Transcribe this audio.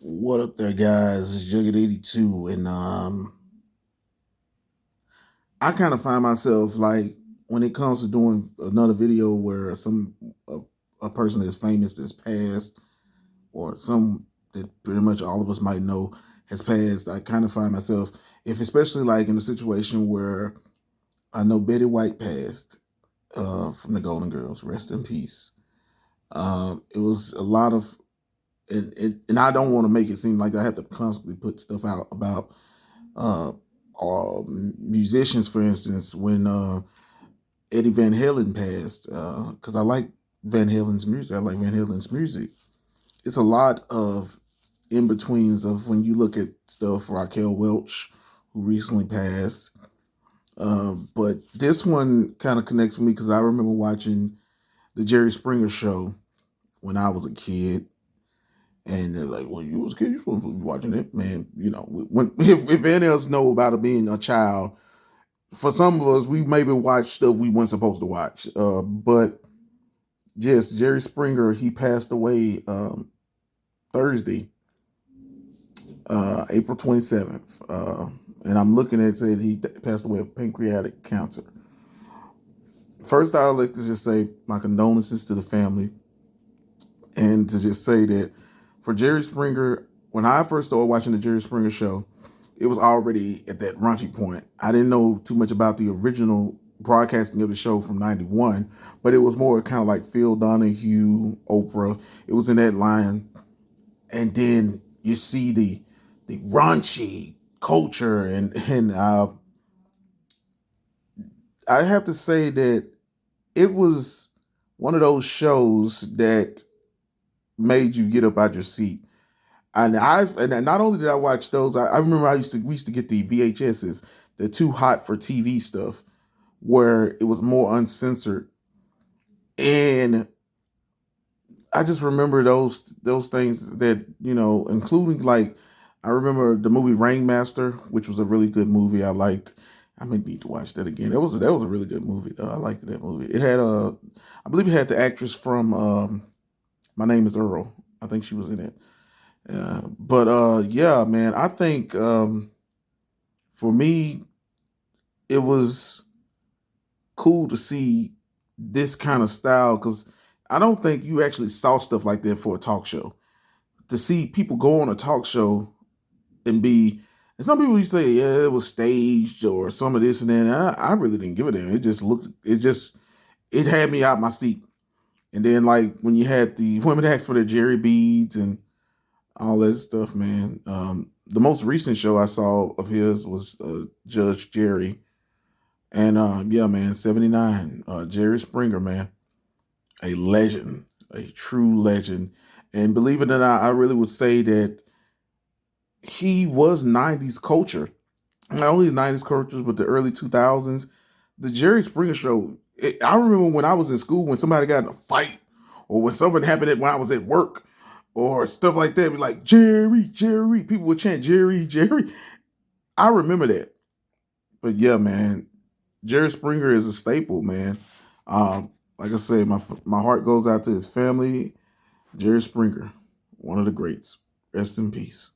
What up there, guys? It's Jugget82, and I kind of find myself like when it comes to doing another video where a person that's famous that's passed, or some that pretty much all of us might know has passed. I kind of find myself, if especially like in a situation where I know Betty White passed from the Golden Girls, rest in peace. It was a lot of, and I don't want to make it seem like I have to constantly put stuff out about uh, musicians, for instance, when Eddie Van Halen passed, because I like Van Halen's music. I like Van Halen's music. It's a lot of in betweens of when you look at stuff. Raquel Welch, who recently passed, but this one kind of connects with me because I remember watching the Jerry Springer show when I was a kid. And they're like, "Well, you was a kid, you supposed to be watching it, man." You know, when if any of us know about it being a child, for some of us, we maybe watch stuff we weren't supposed to watch. But yes, Jerry Springer, he passed away Thursday, April 27th. And I'm looking at it, said he passed away of pancreatic cancer. First, I'd like to just say my condolences to the family, and to just say that for Jerry Springer, when I first started watching the Jerry Springer show, it was already at that raunchy point. I didn't know too much about the original broadcasting of the show from '91, but it was more kind of like Phil Donahue, Oprah. It was in that line. And then you see the raunchy culture, and I have to say that it was one of those shows that made you get up out your seat. And not only did I watch those, I remember we used to get the VHSs, the too hot for TV stuff, where it was more uncensored. And I just remember those things that, including like I remember the movie Rainmaster, which was a really good movie. I liked. I may need to watch that again. That was a really good movie though. I liked that movie. It had I believe it had the actress from My Name Is Earl. I think she was in it. But yeah, man, I think for me it was cool to see this kind of style because I don't think you actually saw stuff like that for a talk show. To see people go on a talk show and be, and some people used to say, yeah, it was staged or some of this and that. I really didn't give a damn. It had me out my seat. And then like when you had the women ask for their Jerry beads and all that stuff, man. The most recent show I saw of his was Judge Jerry. And yeah, man, 79. Jerry Springer, man, a legend, a true legend. And believe it or not, I really would say that he was 90s culture. Not only the 90s culture, but the early 2000s. The Jerry Springer show, I remember when I was in school, when somebody got in a fight or when something happened when I was at work or stuff like that, be like, Jerry, Jerry. People would chant Jerry, Jerry. I remember that. But yeah, man, Jerry Springer is a staple, man. Like I said, my heart goes out to his family. Jerry Springer, one of the greats. Rest in peace.